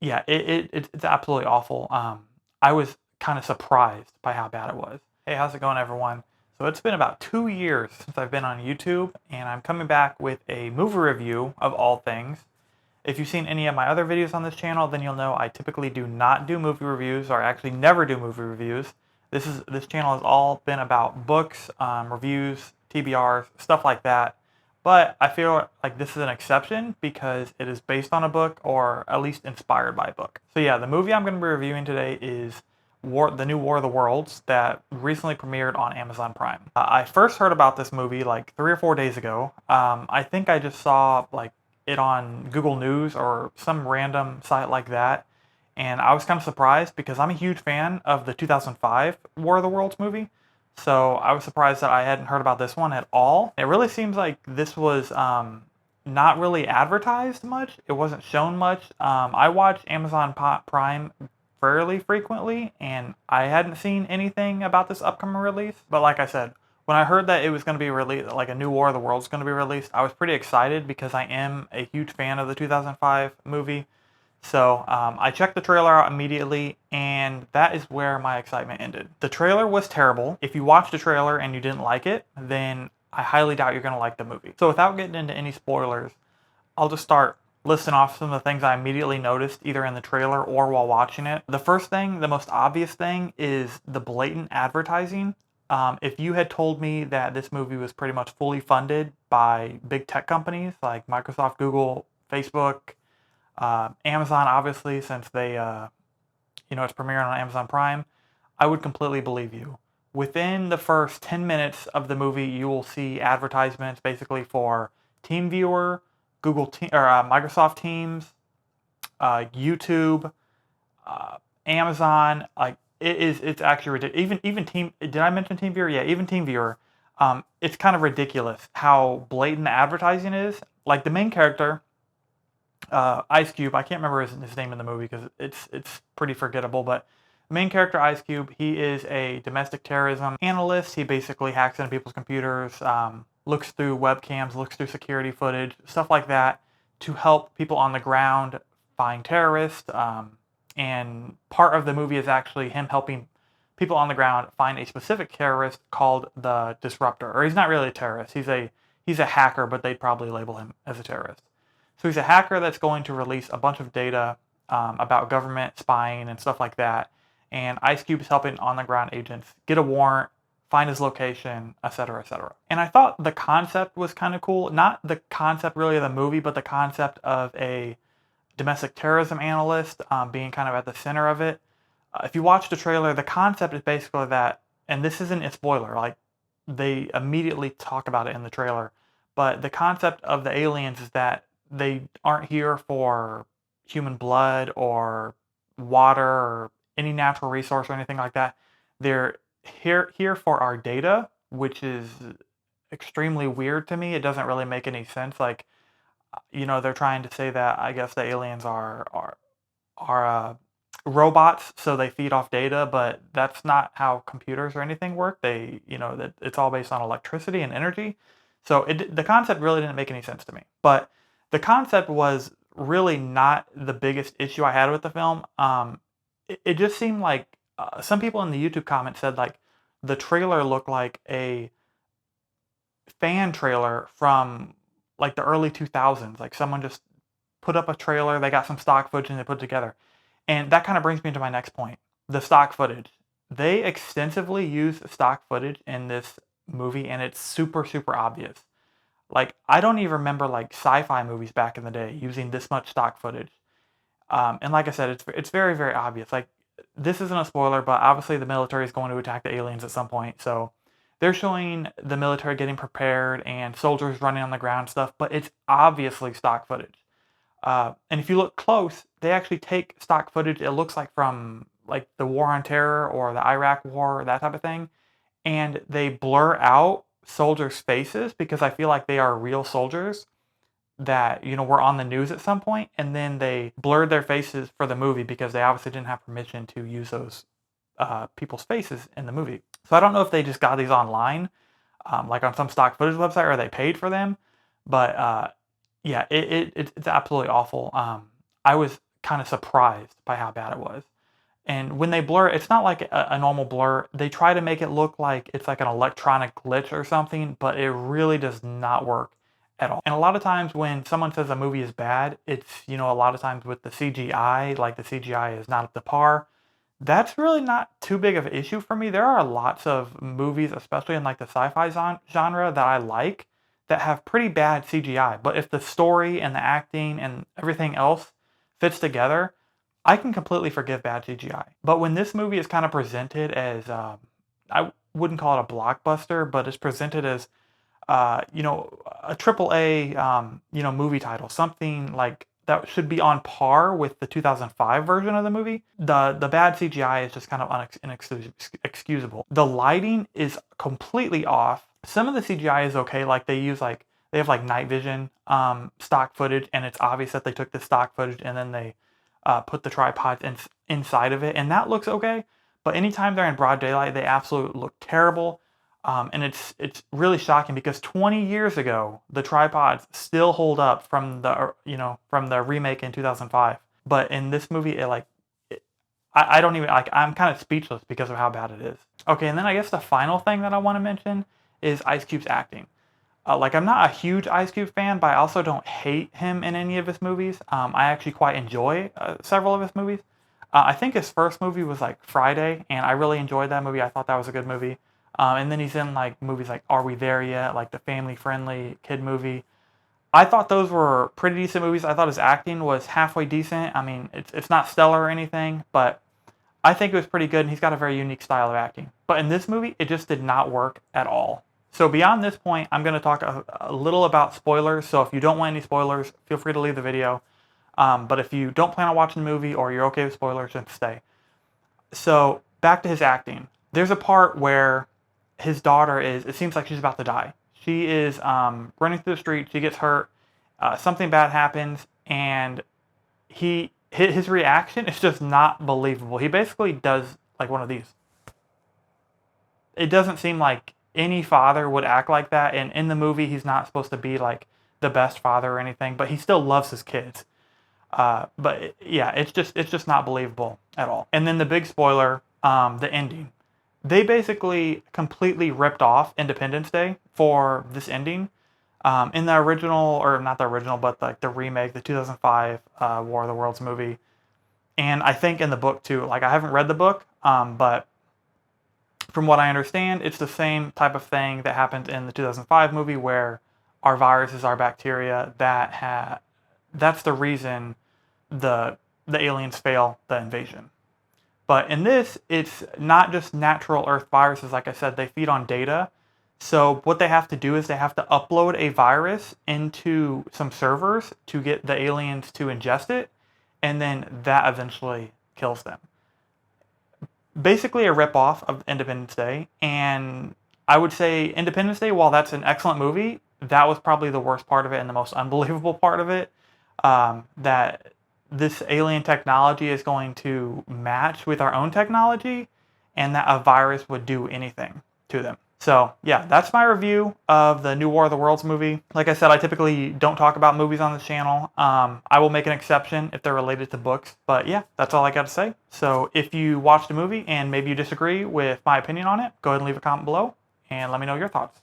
Yeah, it's absolutely awful. I was kind of surprised by how bad it was. Hey, how's it going, everyone? So it's been about 2 years since I've been on YouTube, and I'm coming back with a movie review of all things. If you've seen any of my other videos on this channel, then you'll know I typically do not do movie reviews, or actually never do movie reviews. This channel has all been about books, reviews, TBRs, stuff like that. But I feel like this is an exception because it is based on a book, or at least inspired by a book. So yeah, the movie I'm going to be reviewing today is the new War of the Worlds that recently premiered on Amazon Prime. I first heard about this movie like 3 or 4 days ago. I think I just saw like it on Google News or some random site like that. And I was kind of surprised because I'm a huge fan of the 2005 War of the Worlds movie. So I was surprised that I hadn't heard about this one at all. It really seems like this was not really advertised much. It wasn't shown much. I watch Amazon Prime fairly frequently, and I hadn't seen anything about this upcoming release. But like I said, when I heard that it was going to be released, like a new War of the Worlds going to be released, I was pretty excited because I am a huge fan of the 2005 movie. So I checked the trailer out immediately, and that is where my excitement ended. The trailer was terrible. If you watched the trailer and you didn't like it, then I highly doubt you're going to like the movie. So without getting into any spoilers, I'll just start listing off some of the things I immediately noticed either in the trailer or while watching it. The first thing, the most obvious thing, is the blatant advertising. If you had told me that this movie was pretty much fully funded by big tech companies like Microsoft, Google, Facebook, Amazon, obviously, since it's premiering on Amazon Prime, I would completely believe you. Within the first 10 minutes of the movie, you will see advertisements basically for TeamViewer, Microsoft Teams, YouTube, Amazon. Like it's actually ridiculous. Even Team. Did I mention TeamViewer? Yeah, even TeamViewer. It's kind of ridiculous how blatant the advertising is. Like the main character, Ice Cube. I can't remember his name in the movie because it's pretty forgettable. But main character Ice Cube, he is a domestic terrorism analyst. He basically hacks into people's computers, looks through webcams, looks through security footage, stuff like that, to help people on the ground find terrorists. And part of the movie is actually him helping people on the ground find a specific terrorist called the Disruptor. Or he's not really a terrorist. He's a hacker, but they'd probably label him as a terrorist. So he's a hacker that's going to release a bunch of data about government spying and stuff like that. And Ice Cube is helping on-the-ground agents get a warrant, find his location, etc., etc. And I thought the concept was kind of cool. Not the concept really of the movie, but the concept of a domestic terrorism analyst being kind of at the center of it. If you watch the trailer, the concept is basically that, and this isn't a spoiler, like they immediately talk about it in the trailer, but the concept of the aliens is that they aren't here for human blood or water or any natural resource or anything like that. They're here for our data, which is extremely weird to me. It doesn't really make any sense. Like, they're trying to say that I guess the aliens are robots, so they feed off data, but that's not how computers or anything work. That it's all based on electricity and energy. So the concept really didn't make any sense to me. But the concept was really not the biggest issue I had with the film. It just seemed like some people in the YouTube comments said like the trailer looked like a fan trailer from like the early 2000s. Like someone just put up a trailer, they got some stock footage and they put it together. And that kind of brings me to my next point, the stock footage. They extensively use stock footage in this movie, and it's super, super obvious. Like, I don't even remember like sci-fi movies back in the day using this much stock footage. And like I said, it's very, very obvious. Like, this isn't a spoiler, but obviously the military is going to attack the aliens at some point. So they're showing the military getting prepared and soldiers running on the ground stuff, but it's obviously stock footage. And if you look close, they actually take stock footage, it looks like from like the War on Terror or the Iraq War, that type of thing, and they blur out soldiers' faces because I feel like they are real soldiers that, were on the news at some point, and then they blurred their faces for the movie because they obviously didn't have permission to use those people's faces in the movie. So I don't know if they just got these online, like on some stock footage website, or they paid for them, but yeah, it's absolutely awful. I was kind of surprised by how bad it was. And when they blur, it's not like a normal blur. They try to make it look like it's like an electronic glitch or something, but it really does not work at all. And a lot of times when someone says a movie is bad, it's, a lot of times with the CGI, like the CGI is not up to par. That's really not too big of an issue for me. There are lots of movies, especially in like the sci-fi genre, that I like that have pretty bad CGI. But if the story and the acting and everything else fits together, I can completely forgive bad CGI. But when this movie is kind of presented as, I wouldn't call it a blockbuster, but it's presented as, a triple A, movie title, something like that should be on par with the 2005 version of the movie. The bad CGI is just kind of inexcusable. The lighting is completely off. Some of the CGI is okay, like they have like night vision stock footage, and it's obvious that they took the stock footage and then they put the tripods inside of it, and that looks okay. But anytime they're in broad daylight, they absolutely look terrible. And it's really shocking because 20 years ago, the tripods still hold up from the remake in 2005. But in this movie, I don't even I'm kind of speechless because of how bad it is. Okay, and then I guess the final thing that I want to mention is Ice Cube's acting. I'm not a huge Ice Cube fan, but I also don't hate him in any of his movies. I actually quite enjoy several of his movies. I think his first movie was like Friday, and I really enjoyed that movie. I thought that was a good movie. And then he's in like movies like Are We There Yet? Like the family-friendly kid movie. I thought those were pretty decent movies. I thought his acting was halfway decent. I mean, it's not stellar or anything, but I think it was pretty good, and he's got a very unique style of acting. But in this movie, it just did not work at all. So beyond this point, I'm going to talk a little about spoilers. So if you don't want any spoilers, feel free to leave the video. But if you don't plan on watching the movie or you're okay with spoilers, then stay. So back to his acting. There's a part where his daughter it seems like she's about to die. She is running through the street. She gets hurt. Something bad happens, and his reaction is just not believable. He basically does like one of these. It doesn't seem like any father would act like that, and in the movie, he's not supposed to be like the best father or anything, but he still loves his kids. But yeah, it's just not believable at all. And then the big spoiler, the ending. They basically completely ripped off Independence Day for this ending. In the original, or not the original, but like the remake, the 2005 War of the Worlds movie. And I think in the book too, like I haven't read the book, but from what I understand, it's the same type of thing that happened in the 2005 movie where our viruses, our bacteria, that's the reason the aliens fail the invasion. But in this, it's not just natural Earth viruses. Like I said, they feed on data. So what they have to do is they have to upload a virus into some servers to get the aliens to ingest it, and then that eventually kills them. Basically a ripoff of Independence Day, and I would say Independence Day, while that's an excellent movie, that was probably the worst part of it and the most unbelievable part of it. That this alien technology is going to match with our own technology, and that a virus would do anything to them. So yeah, that's my review of the new War of the Worlds movie. Like I said, I typically don't talk about movies on this channel. I will make an exception if they're related to books, but yeah, that's all I got to say. So if you watched the movie and maybe you disagree with my opinion on it, go ahead and leave a comment below and let me know your thoughts.